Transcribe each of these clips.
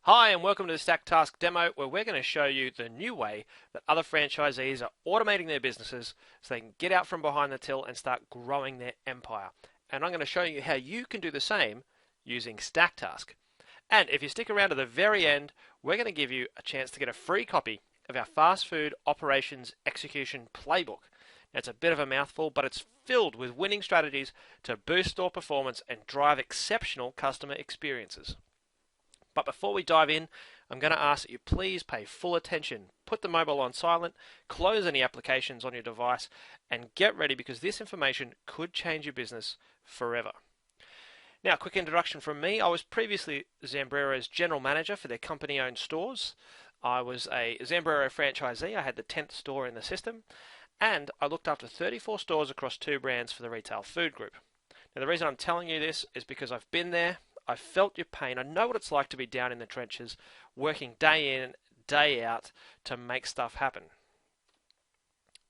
Hi and welcome to the StakTask demo where we're going to show you the new way that other franchisees are automating their businesses so they can get out from behind the till and start growing their empire. And I'm going to show you how you can do the same using StakTask. And if you stick around to the very end, we're going to give you a chance to get a free copy of our fast food operations execution playbook. Now, it's a bit of a mouthful, but it's filled with winning strategies to boost store performance and drive exceptional customer experiences. But before we dive in, I'm going to ask that you please pay full attention. Put the mobile on silent, close any applications on your device, and get ready because this information could change your business forever. Now, a quick introduction from me. I was previously Zambrero's general manager for their company-owned stores. I was a Zambrero franchisee. I had the 10th store in the system, and I looked after 34 stores across 2 brands for the retail food group. Now, the reason I'm telling you this is because I've been there. I felt your pain. I know what it's like to be down in the trenches, working day in, day out to make stuff happen.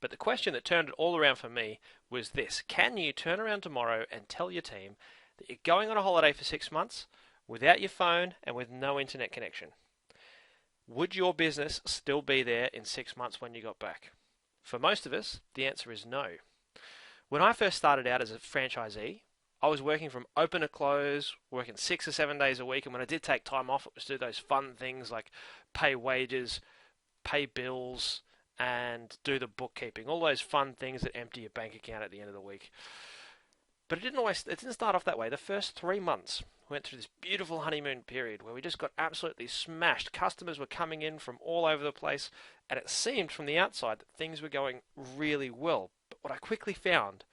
But the question that turned it all around for me was this: can you turn around tomorrow and tell your team that you're going on a holiday for 6 months without your phone and with no internet connection? Would your business still be there in 6 months when you got back? For most of us, the answer is no. When I first started out as a franchisee, I was working from open to close, working 6 or 7 days a week, and when I did take time off, it was to do those fun things like pay wages, pay bills, and do the bookkeeping. All those fun things that empty your bank account at the end of the week. But it didn't start off that way. The first 3 months we went through this beautiful honeymoon period where we just got absolutely smashed. Customers were coming in from all over the place, and it seemed from the outside that things were going really well. But what I quickly found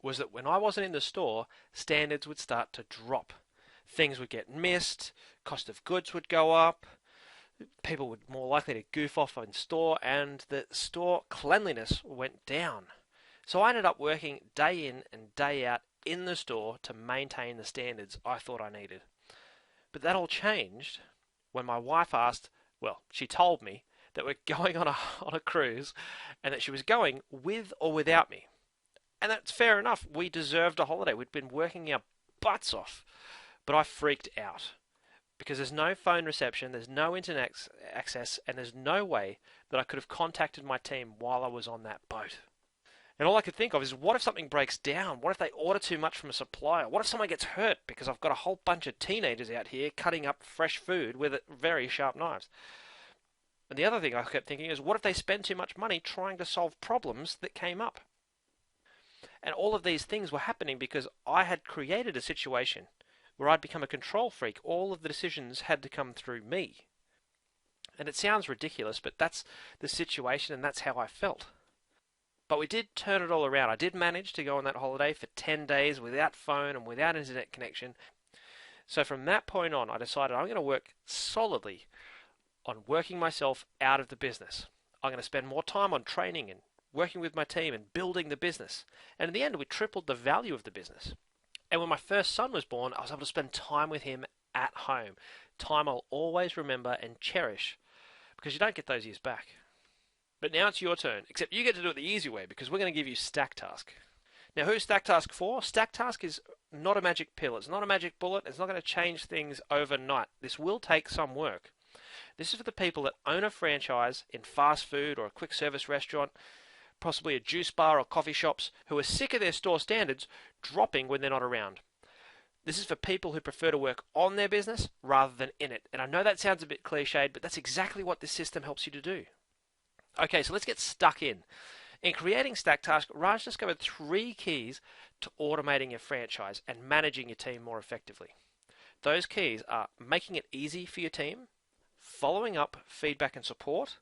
was that when I wasn't in the store, standards would start to drop. Things would get missed, cost of goods would go up, people were more likely to goof off in store, and the store cleanliness went down. So I ended up working day in and day out in the store to maintain the standards I thought I needed. But that all changed when my wife asked, well, she told me that we're going on a cruise and that she was going with or without me. And that's fair enough. We deserved a holiday. We'd been working our butts off. But I freaked out because there's no phone reception, there's no internet access, and there's no way that I could have contacted my team while I was on that boat. And all I could think of is, what if something breaks down? What if they order too much from a supplier? What if someone gets hurt because I've got a whole bunch of teenagers out here cutting up fresh food with very sharp knives? And the other thing I kept thinking is, what if they spend too much money trying to solve problems that came up? And all of these things were happening because I had created a situation where I'd become a control freak. All of the decisions had to come through me. And it sounds ridiculous, but that's the situation and that's how I felt. But we did turn it all around. I did manage to go on that holiday for 10 days without phone and without internet connection. So from that point on, I decided I'm going to work solidly on working myself out of the business. I'm going to spend more time on training and working with my team and building the business. And in the end, we tripled the value of the business. And when my first son was born, I was able to spend time with him at home. Time I'll always remember and cherish because you don't get those years back. But now it's your turn, except you get to do it the easy way because we're going to give you StakTask. Now, who's StakTask for? StakTask is not a magic pill. It's not a magic bullet. It's not going to change things overnight. This will take some work. This is for the people that own a franchise in fast food or a quick service restaurant, possibly a juice bar or coffee shops, who are sick of their store standards dropping when they're not around. This is for people who prefer to work on their business rather than in it. And I know that sounds a bit cliched, but that's exactly what this system helps you to do. Okay, so let's get stuck in. In creating StakTask, Raj discovered 3 keys to automating your franchise and managing your team more effectively. Those keys are making it easy for your team, following up feedback and support,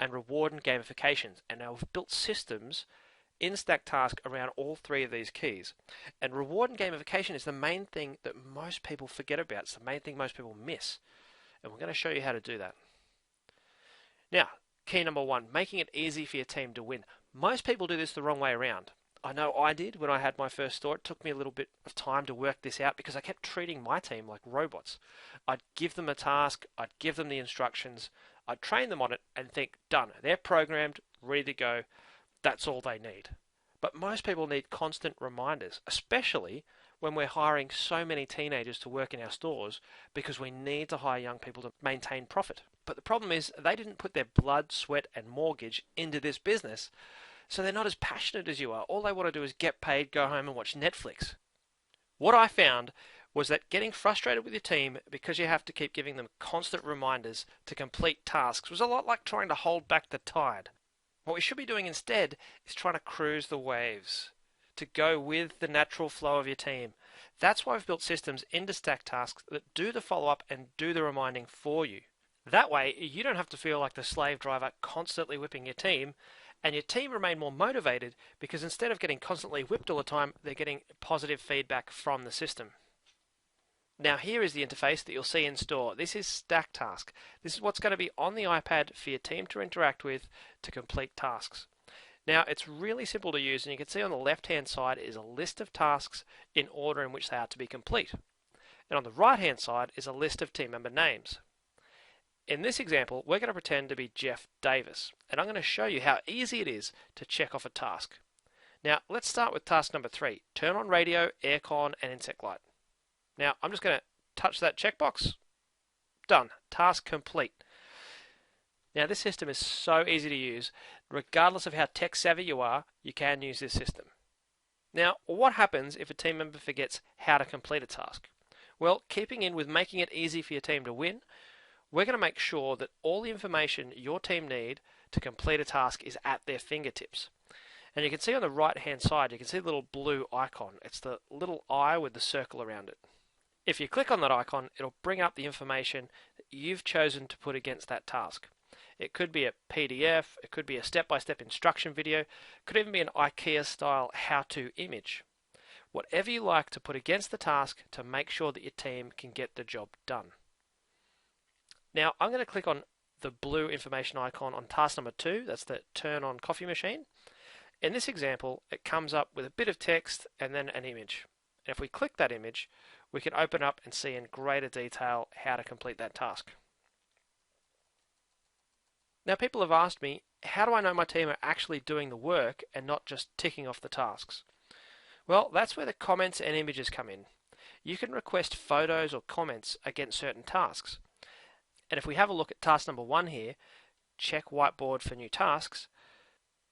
and reward and gamifications. And now we've built systems in StakTask around all 3 of these keys. And reward and gamification is the main thing that most people forget about. It's the main thing most people miss. And we're going to show you how to do that. Now, key number 1, making it easy for your team to win. Most people do this the wrong way around. I know I did when I had my first store. It took me a little bit of time to work this out because I kept treating my team like robots. I'd give them a task, I'd give them the instructions, I'd train them on it and think, done. They're programmed, ready to go. That's all they need. But most people need constant reminders, especially when we're hiring so many teenagers to work in our stores because we need to hire young people to maintain profit. But the problem is they didn't put their blood, sweat, and mortgage into this business, so they're not as passionate as you are. All they want to do is get paid, go home, and watch Netflix. What I found was that getting frustrated with your team because you have to keep giving them constant reminders to complete tasks was a lot like trying to hold back the tide. What we should be doing instead is trying to cruise the waves, to go with the natural flow of your team. That's why I've built systems into StakTask that do the follow-up and do the reminding for you. That way, you don't have to feel like the slave driver constantly whipping your team, and your team remain more motivated because instead of getting constantly whipped all the time, they're getting positive feedback from the system. Now here is the interface that you'll see in store. This is StakTask. This is what's going to be on the iPad for your team to interact with to complete tasks. Now it's really simple to use, and you can see on the left hand side is a list of tasks in order in which they are to be complete. And on the right hand side is a list of team member names. In this example, we're going to pretend to be Jeff Davis, and I'm going to show you how easy it is to check off a task. Now let's start with task number 3, turn on radio, aircon and insect light. Now, I'm just going to touch that checkbox. Done. Task complete. Now, this system is so easy to use. Regardless of how tech savvy you are, you can use this system. Now, what happens if a team member forgets how to complete a task? Well, keeping in with making it easy for your team to win, we're going to make sure that all the information your team need to complete a task is at their fingertips. And you can see on the right hand side, you can see the little blue icon. It's the little eye with the circle around it. If you click on that icon, it'll bring up the information that you've chosen to put against that task. It could be a PDF, it could be a step-by-step instruction video, it could even be an IKEA-style how-to image. Whatever you like to put against the task to make sure that your team can get the job done. Now, I'm going to click on the blue information icon on task number 2, that's the turn on coffee machine. In this example, it comes up with a bit of text and then an image. And if we click that image, we can open up and see in greater detail how to complete that task. Now people have asked me, how do I know my team are actually doing the work and not just ticking off the tasks? Well, that's where the comments and images come in. You can request photos or comments against certain tasks. And if we have a look at task number 1 here, check whiteboard for new tasks,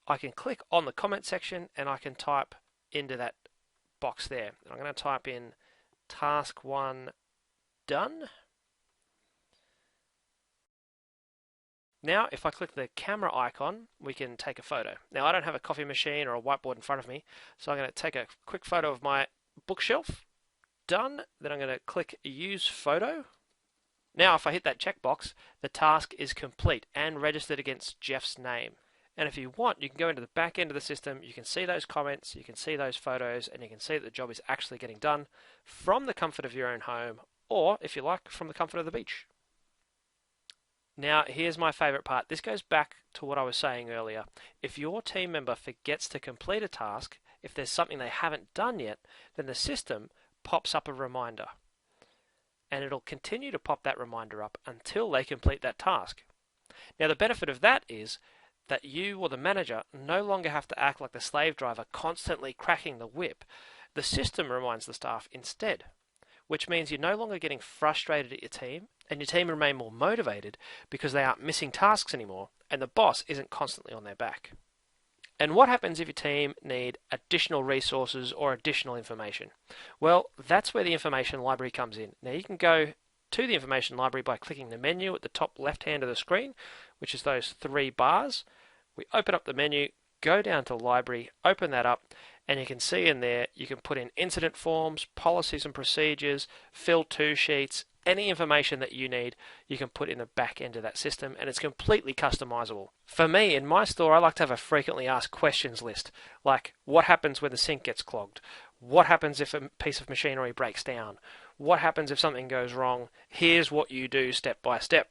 I can click on the comment section and I can type into that box there. And I'm going to type in task 1 done. Now if I click the camera icon, we can take a photo. Now I don't have a coffee machine or a whiteboard in front of me, so I'm going to take a quick photo of my bookshelf. Done. Then I'm going to click use photo. Now if I hit that checkbox, the task is complete and registered against Jeff's name. And if you want, you can go into the back end of the system, you can see those comments, you can see those photos, and you can see that the job is actually getting done from the comfort of your own home, or, if you like, from the comfort of the beach. Now, here's my favorite part. This goes back to what I was saying earlier. If your team member forgets to complete a task, if there's something they haven't done yet, then the system pops up a reminder. And it'll continue to pop that reminder up until they complete that task. Now, the benefit of that is that you or the manager no longer have to act like the slave driver constantly cracking the whip. The system reminds the staff instead, which means you're no longer getting frustrated at your team, and your team remain more motivated because they aren't missing tasks anymore, and the boss isn't constantly on their back. And what happens if your team need additional resources or additional information? Well, that's where the information library comes in. Now you can go to the information library by clicking the menu at the top left hand of the screen, which is those 3 bars. We open up the menu, go down to library, open that up, and you can see in there you can put in incident forms, policies and procedures, fill to sheets, any information that you need you can put in the back end of that system, and it's completely customizable. For me, in my store, I like to have a frequently asked questions list, like what happens when the sink gets clogged? What happens if a piece of machinery breaks down? What happens if something goes wrong? Here's what you do step by step.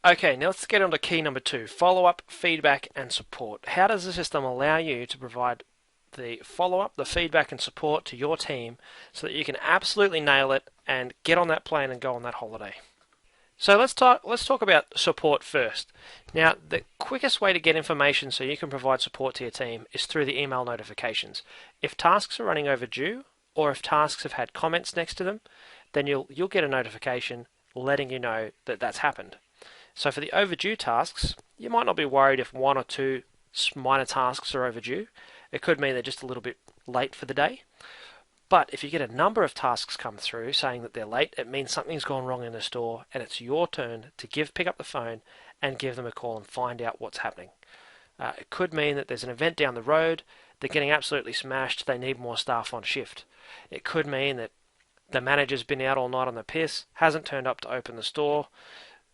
Okay, now let's get on to key number 2, follow-up, feedback and support. How does the system allow you to provide the follow-up, the feedback and support to your team so that you can absolutely nail it and get on that plane and go on that holiday? So let's talk about support first. Now, the quickest way to get information so you can provide support to your team is through the email notifications. If tasks are running overdue or if tasks have had comments next to them, then you'll get a notification letting you know that that's happened. So for the overdue tasks, you might not be worried if one or two minor tasks are overdue. It could mean they're just a little bit late for the day. But if you get a number of tasks come through saying that they're late, it means something's gone wrong in the store and it's your turn to pick up the phone and give them a call and find out what's happening. It could mean that there's an event down the road, they're getting absolutely smashed, they need more staff on shift. It could mean that the manager's been out all night on the piss, hasn't turned up to open the store,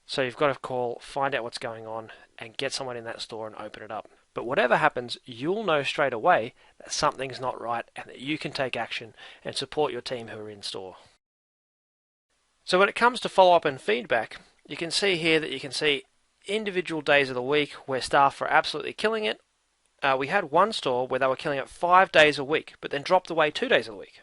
so you've got to call, find out what's going on, and get someone in that store and open it up. But whatever happens, you'll know straight away that something's not right and that you can take action and support your team who are in store. So when it comes to follow-up and feedback, you can see here that you can see individual days of the week where staff are absolutely killing it. We had one store where they were killing it 5 days a week, but then dropped away 2 days a week.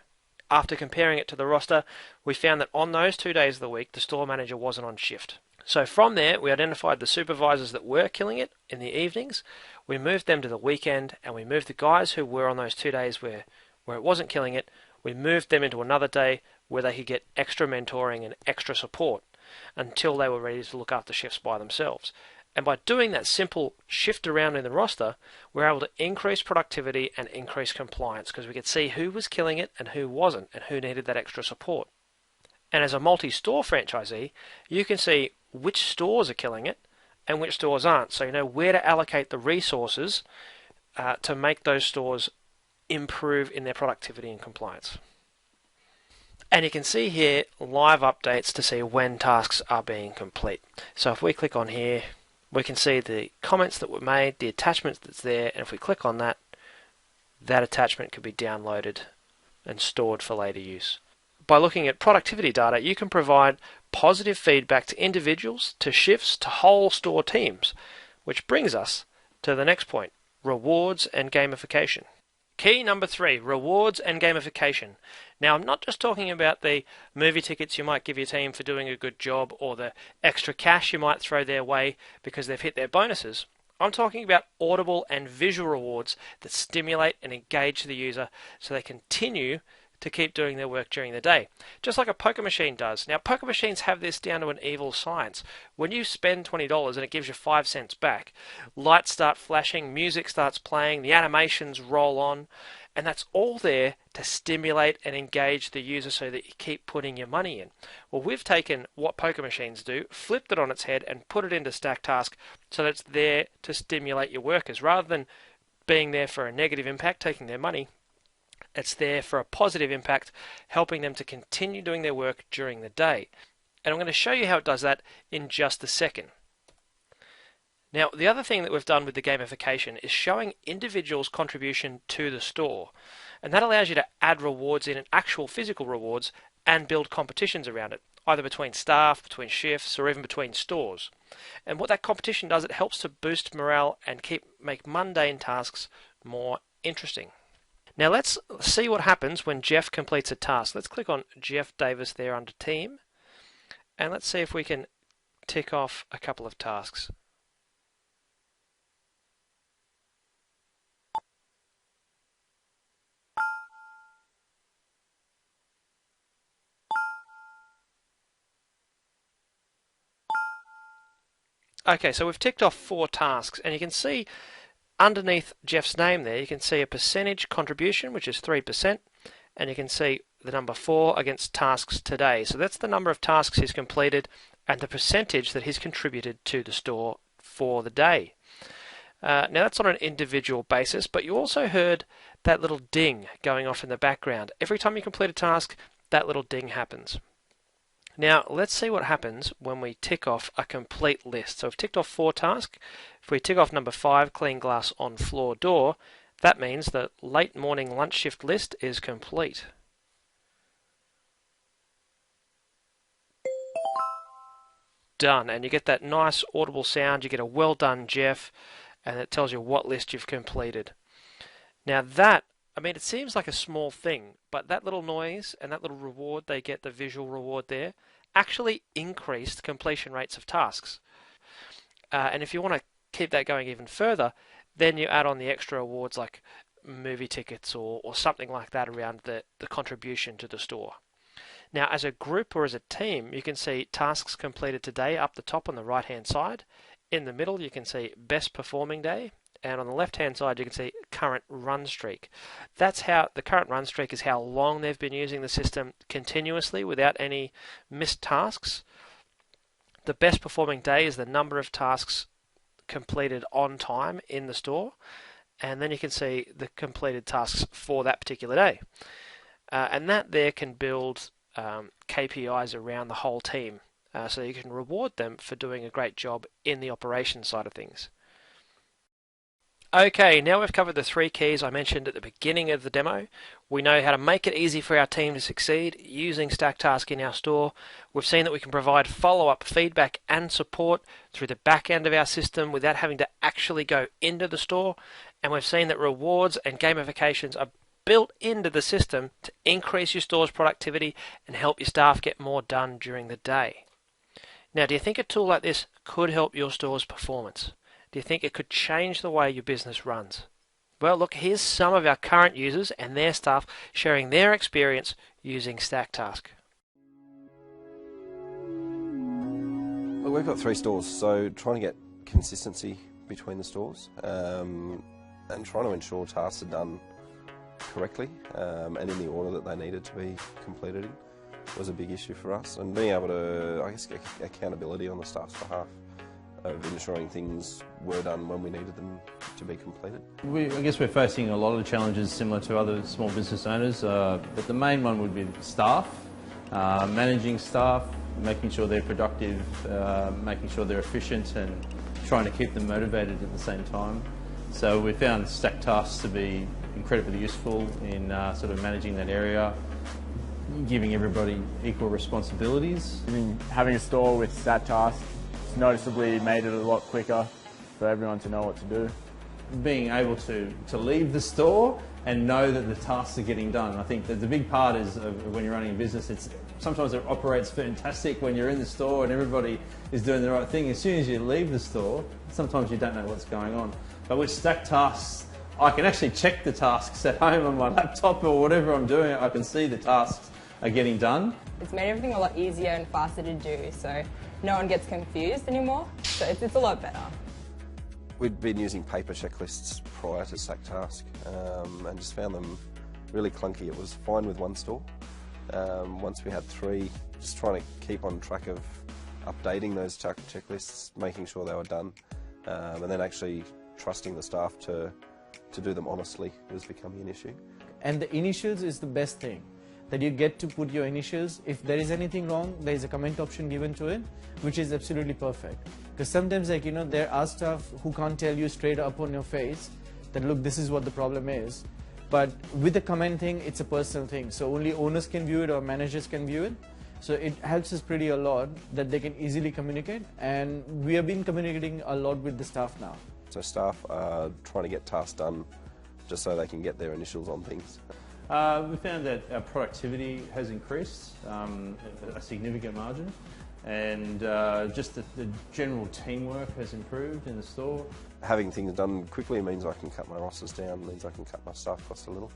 After comparing it to the roster, we found that on those 2 days of the week, the store manager wasn't on shift. So from there, we identified the supervisors that were killing it in the evenings. We moved them to the weekend, and we moved the guys who were on those 2 days where it wasn't killing it, we moved them into another day where they could get extra mentoring and extra support until they were ready to look after shifts by themselves. And by doing that simple shift around in the roster, we're able to increase productivity and increase compliance because we could see who was killing it and who wasn't and who needed that extra support. And as a multi-store franchisee, you can see which stores are killing it and which stores aren't. So you know where to allocate the resources to make those stores improve in their productivity and compliance. And you can see here live updates to see when tasks are being complete. So if we click on here, we can see the comments that were made, the attachments that's there, and if we click on that, that attachment can be downloaded and stored for later use. By looking at productivity data, you can provide positive feedback to individuals, to shifts, to whole store teams, which brings us to the next point, rewards and gamification. Key number 3, rewards and gamification. Now, I'm not just talking about the movie tickets you might give your team for doing a good job or the extra cash you might throw their way because they've hit their bonuses. I'm talking about audible and visual rewards that stimulate and engage the user so they continue to keep doing their work during the day, just like a poker machine does. Now, poker machines have this down to an evil science. When you spend $20 and it gives you 5 cents back, lights start flashing, music starts playing, the animations roll on, and that's all there to stimulate and engage the user so that you keep putting your money in. Well, we've taken what poker machines do, flipped it on its head, and put it into StakTask so that it's there to stimulate your workers. Rather than being there for a negative impact, taking their money, it's there for a positive impact, helping them to continue doing their work during the day. And I'm going to show you how it does that in just a second. Now, the other thing that we've done with the gamification is showing individuals' contribution to the store. And that allows you to add rewards in, actual physical rewards, and build competitions around it, either between staff, between shifts, or even between stores. And what that competition does, it helps to boost morale and make mundane tasks more interesting. Now let's see what happens when Jeff completes a task. Let's click on Jeff Davis there under Team, and let's see if we can tick off a couple of tasks. Okay, so we've ticked off 4 tasks, and you can see underneath Jeff's name there, you can see a percentage contribution, which is 3%, and you can see the number 4 against tasks today. So that's the number of tasks he's completed and the percentage that he's contributed to the store for the day. Now that's on an individual basis, but you also heard that little ding going off in the background. Every time you complete a task, that little ding happens. Now let's see what happens when we tick off a complete list. So we've ticked off 4 tasks. If we tick off number 5, clean glass on floor door, that means the late morning lunch shift list is complete. Done, and you get that nice audible sound, you get a well done Jeff, and it tells you what list you've completed. Now that, it seems like a small thing, but that little noise and that little reward, they get the visual reward there, actually increased completion rates of tasks. And if you want to keep that going even further, then you add on the extra awards like movie tickets or something like that around the contribution to the store. Now, as a group or as a team, you can see tasks completed today up the top on the right-hand side. In the middle, you can see best performing day. And on the left-hand side, you can see current run streak. That's how the current run streak is how long they've been using the system continuously without any missed tasks. The best performing day is the number of tasks completed on time in the store. And then you can see the completed tasks for that particular day. And that there can build KPIs around the whole team. So you can reward them for doing a great job in the operations side of things. Okay, now we've covered the 3 keys I mentioned at the beginning of the demo. We know how to make it easy for our team to succeed using StakTask in our store. We've seen that we can provide follow-up feedback and support through the back end of our system without having to actually go into the store. And we've seen that rewards and gamifications are built into the system to increase your store's productivity and help your staff get more done during the day. Now, do you think a tool like this could help your store's performance? Do you think it could change the way your business runs? Well, look, here's some of our current users and their staff sharing their experience using StakTask. Well, we've got 3 stores, so trying to get consistency between the stores and trying to ensure tasks are done correctly and in the order that they needed to be completed in was a big issue for us. And being able to, I guess, get accountability on the staff's behalf of ensuring things were done when we needed them to be completed. I guess we're facing a lot of challenges similar to other small business owners, but the main one would be staff, managing staff, making sure they're productive, making sure they're efficient and trying to keep them motivated at the same time. So we found StakTask to be incredibly useful in sort of managing that area, giving everybody equal responsibilities. Having a store with StakTask noticeably made it a lot quicker for everyone to know what to do. Being able to leave the store and know that the tasks are getting done. I think that the big part is when you're running a business, sometimes it operates fantastic when you're in the store and everybody is doing the right thing. As soon as you leave the store, sometimes you don't know what's going on. But with StakTask, I can actually check the tasks at home on my laptop or whatever I'm doing. I can see the tasks are getting done. It's made everything a lot easier and faster to do, so no one gets confused anymore. So it's a lot better. We'd been using paper checklists prior to StakTask and just found them really clunky. It was fine with one store. Once we had 3, just trying to keep on track of updating those checklists, making sure they were done, and then actually trusting the staff to do them honestly was becoming an issue. And the initials is the best thing, that you get to put your initials. If there is anything wrong, there is a comment option given to it, which is absolutely perfect. Because sometimes, there are staff who can't tell you straight up on your face that, look, this is what the problem is. But with the comment thing, it's a personal thing. So only owners can view it or managers can view it. So it helps us pretty a lot that they can easily communicate. And we have been communicating a lot with the staff now. So staff are trying to get tasks done just so they can get their initials on things. We found that our productivity has increased a significant margin, and just the general teamwork has improved in the store. Having things done quickly means I can cut my rosters down, means I can cut my staff costs a little.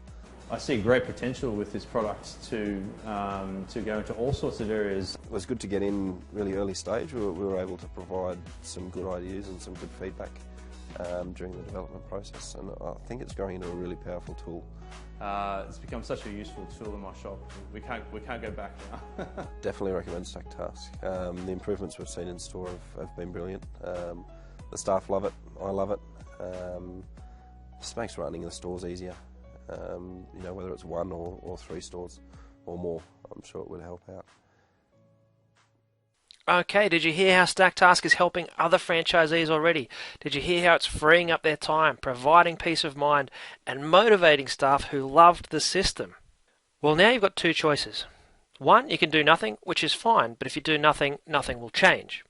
I see great potential with this product to go into all sorts of areas. It was good to get in really early stage. We were able to provide some good ideas and some good feedback during the development process, and I think it's growing into a really powerful tool. It's become such a useful tool in my shop. We can't go back now. Definitely recommend StakTask. The improvements we've seen in store have been brilliant. The staff love it. I love it. Just makes running the stores easier. Whether it's 1 or 3 stores or more, I'm sure it would help out. Okay, did you hear how StakTask is helping other franchisees already? Did you hear how it's freeing up their time, providing peace of mind, and motivating staff who loved the system? Well, now you've got 2 choices. 1, you can do nothing, which is fine, but if you do nothing, nothing will change.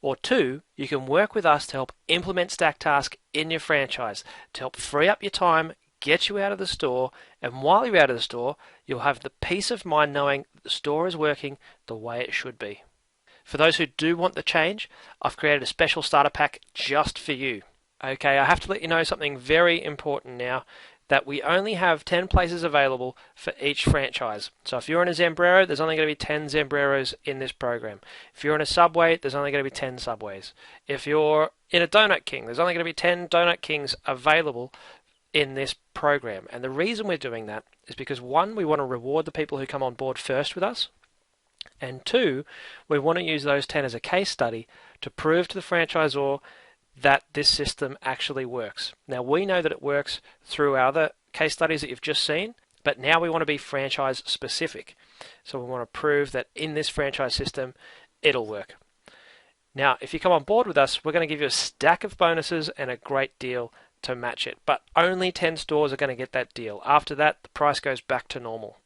Or 2, you can work with us to help implement StakTask in your franchise, to help free up your time, get you out of the store, and while you're out of the store, you'll have the peace of mind knowing the store is working the way it should be. For those who do want the change, I've created a special starter pack just for you. Okay, I have to let you know something very important now, that we only have 10 places available for each franchise. So if you're in a Zambrero, there's only going to be 10 Zambreros in this program. If you're in a Subway, there's only going to be 10 Subways. If you're in a Donut King, there's only going to be 10 Donut Kings available in this program. And the reason we're doing that is because, one, we want to reward the people who come on board first with us, and two, we want to use those 10 as a case study to prove to the franchisor that this system actually works. Now, we know that it works through our other case studies that you've just seen, but now we want to be franchise specific. So we want to prove that in this franchise system, it'll work. Now, if you come on board with us, we're going to give you a stack of bonuses and a great deal to match it, but only 10 stores are going to get that deal. After that, the price goes back to normal.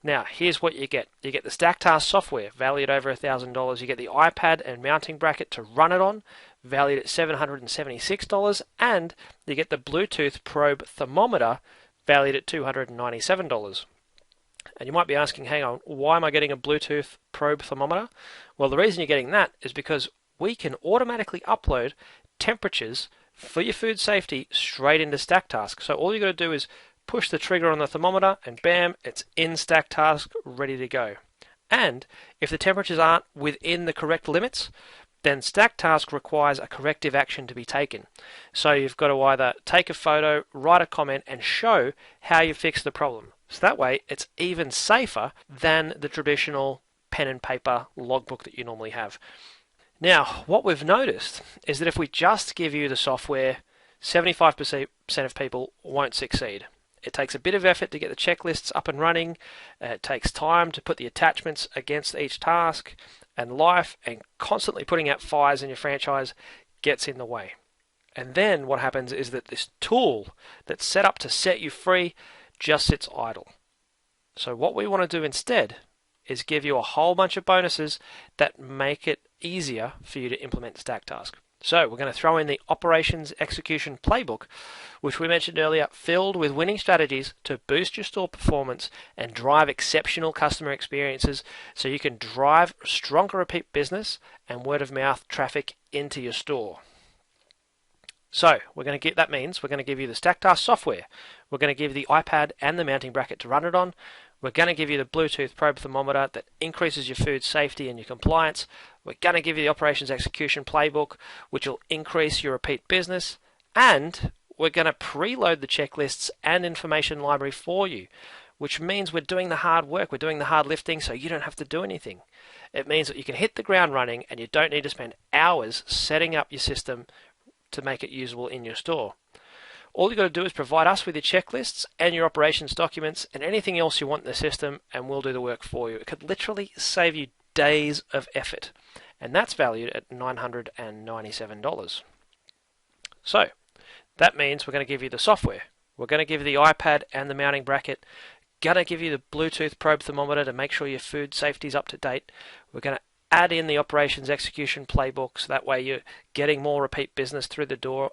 Now, here's what you get. You get the StakTask software, valued at over $1,000. You get the iPad and mounting bracket to run it on, valued at $776. And you get the Bluetooth probe thermometer, valued at $297. And you might be asking, hang on, why am I getting a Bluetooth probe thermometer? Well, the reason you're getting that is because we can automatically upload temperatures for your food safety straight into StakTask. So all you got to do is push the trigger on the thermometer and bam, it's in StakTask, ready to go. And if the temperatures aren't within the correct limits, then StakTask requires a corrective action to be taken. So you've got to either take a photo, write a comment, and show how you fixed the problem. So that way, it's even safer than the traditional pen and paper logbook that you normally have. Now, what we've noticed is that if we just give you the software, 75% of people won't succeed. It takes a bit of effort to get the checklists up and running. It takes time to put the attachments against each task, and life and constantly putting out fires in your franchise gets in the way. And then what happens is that this tool that's set up to set you free just sits idle. So what we want to do instead is give you a whole bunch of bonuses that make it easier for you to implement StakTask. So we're going to throw in the Operations Execution Playbook, which we mentioned earlier, filled with winning strategies to boost your store performance and drive exceptional customer experiences so you can drive stronger repeat business and word of mouth traffic into your store. So that means we're going to give you the StakTask software. We're going to give you the iPad and the mounting bracket to run it on. We're going to give you the Bluetooth probe thermometer that increases your food safety and your compliance. We're going to give you the Operations Execution Playbook, which will increase your repeat business. And we're going to preload the checklists and information library for you, which means we're doing the hard work. We're doing the hard lifting so you don't have to do anything. It means that you can hit the ground running and you don't need to spend hours setting up your system to make it usable in your store. All you've got to do is provide us with your checklists and your operations documents and anything else you want in the system, and we'll do the work for you. It could literally save you days of effort, and that's valued at $997. So that means we're going to give you the software. We're going to give you the iPad and the mounting bracket. Going to give you the Bluetooth probe thermometer to make sure your food safety is up to date. We're going to add in the Operations Execution Playbook, so that way you're getting more repeat business through the door.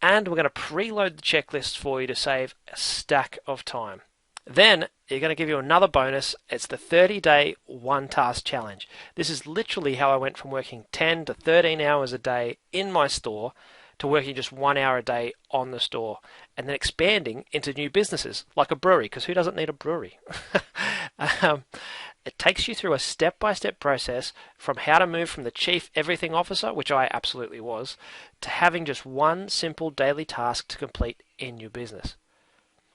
And we're going to preload the checklists for you to save a stack of time. Then you're going to give you another bonus. It's the 30-day one-task challenge. This is literally how I went from working 10 to 13 hours a day in my store to working just 1 hour a day on the store, and then expanding into new businesses like a brewery, because who doesn't need a brewery? It takes you through a step-by-step process from how to move from the chief everything officer, which I absolutely was, to having just one simple daily task to complete in your business.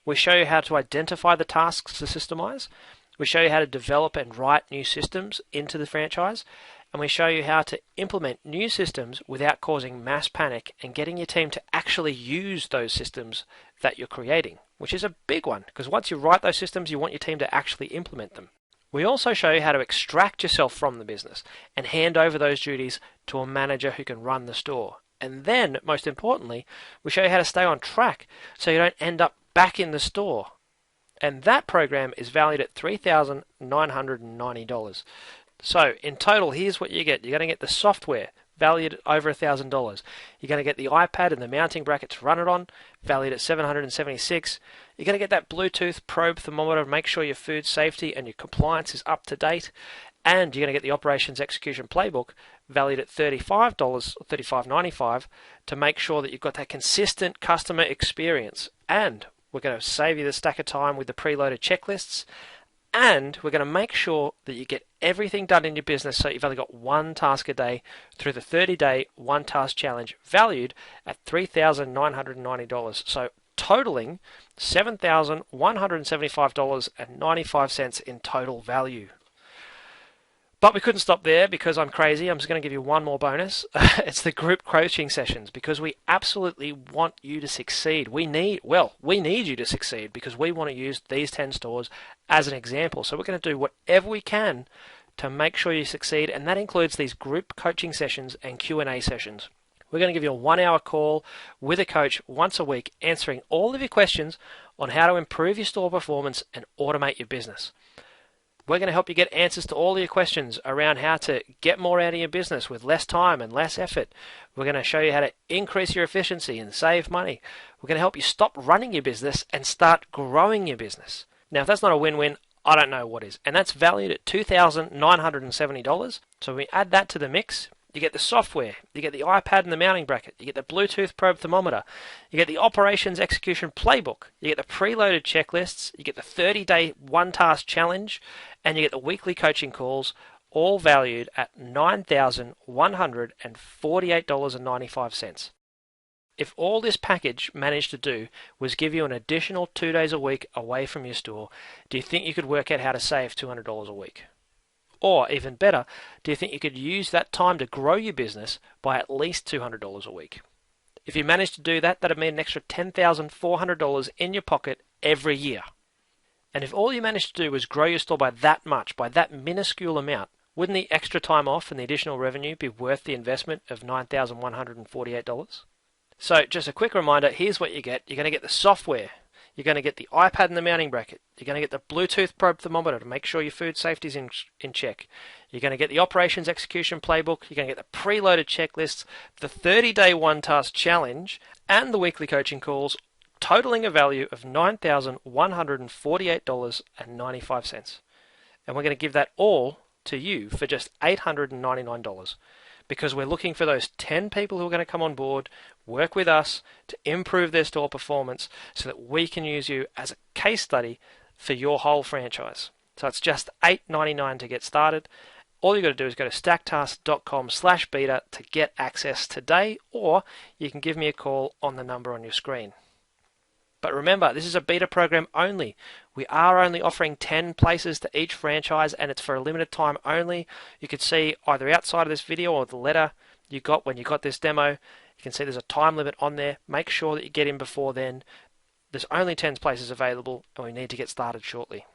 We show you how to identify the tasks to systemize. We show you how to develop and write new systems into the franchise. And we show you how to implement new systems without causing mass panic and getting your team to actually use those systems that you're creating, which is a big one, because once you write those systems, you want your team to actually implement them. We also show you how to extract yourself from the business and hand over those duties to a manager who can run the store. And then, most importantly, we show you how to stay on track so you don't end up back in the store. And that program is valued at $3,990. So in total, here's what you get. You're going to get the software valued at over $1,000. You're going to get the iPad and the mounting bracket to run it on, valued at $776. You're going to get that Bluetooth probe thermometer to make sure your food safety and your compliance is up to date. And you're going to get the operations execution playbook valued at $35 or $35.95 to make sure that you've got that consistent customer experience. And we're going to save you the stack of time with the preloaded checklists. And we're going to make sure that you get everything done in your business so you've only got one task a day through the 30-day one task challenge valued at $3,990. So totaling $7,175.95 in total value. But we couldn't stop there because I'm crazy. I'm just going to give you one more bonus. It's the group coaching sessions because we absolutely want you to succeed. We need you to succeed because we want to use these 10 stores as an example. So we're going to do whatever we can to make sure you succeed, and that includes these group coaching sessions and Q&A sessions. We're going to give you a 1-hour call with a coach once a week answering all of your questions on how to improve your store performance and automate your business. We're going to help you get answers to all your questions around how to get more out of your business with less time and less effort. We're going to show you how to increase your efficiency and save money. We're going to help you stop running your business and start growing your business. Now, if that's not a win-win, I don't know what is. And that's valued at $2,970. So when we add that to the mix, you get the software, you get the iPad and the mounting bracket, you get the Bluetooth probe thermometer, you get the operations execution playbook, you get the preloaded checklists, you get the 30-day one-task challenge, and you get the weekly coaching calls, all valued at $9,148.95. If all this package managed to do was give you an additional 2 days a week away from your store, do you think you could work out how to save $200 a week? Or, even better, do you think you could use that time to grow your business by at least $200 a week? If you managed to do that, that'd mean an extra $10,400 in your pocket every year. And if all you managed to do was grow your store by that much, by that minuscule amount, wouldn't the extra time off and the additional revenue be worth the investment of $9,148? So, just a quick reminder, here's what you get. You're going to get the software. You're going to get the iPad and the mounting bracket. You're going to get the Bluetooth probe thermometer to make sure your food safety is in check. You're going to get the operations execution playbook. You're going to get the preloaded checklists, the 30-day one-task challenge, and the weekly coaching calls, totaling a value of $9,148.95. And we're going to give that all to you for just $899. Because we're looking for those 10 people who are going to come on board, work with us to improve their store performance so that we can use you as a case study for your whole franchise. So it's just $899 to get started. All you've got to do is go to StakTask.com/beta to get access today, or you can give me a call on the number on your screen. But remember, this is a beta program only. We are only offering 10 places to each franchise, and it's for a limited time only. You can see either outside of this video or the letter you got when you got this demo. You can see there's a time limit on there. Make sure that you get in before then. There's only 10 places available, and we need to get started shortly.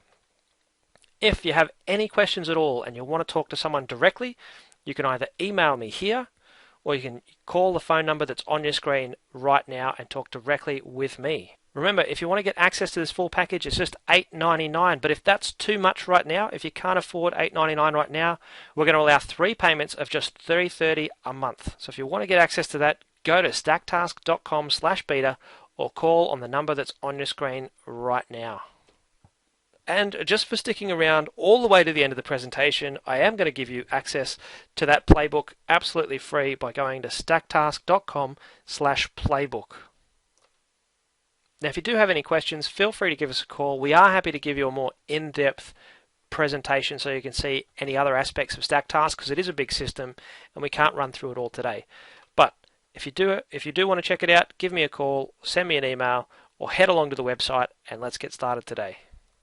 If you have any questions at all and you want to talk to someone directly, you can either email me here, or you can call the phone number that's on your screen right now and talk directly with me. Remember, if you want to get access to this full package, it's just $899. But if that's too much right now, if you can't afford $899 right now, we're going to allow 3 payments of just $330 a month. So if you want to get access to that, go to StakTask.com/beta or call on the number that's on your screen right now. And just for sticking around all the way to the end of the presentation, I am going to give you access to that playbook absolutely free by going to StakTask.com/playbook. Now, if you do have any questions, feel free to give us a call. We are happy to give you a more in-depth presentation so you can see any other aspects of StakTask, because it is a big system and we can't run through it all today. But if you do want to check it out, give me a call, send me an email, or head along to the website and let's get started today.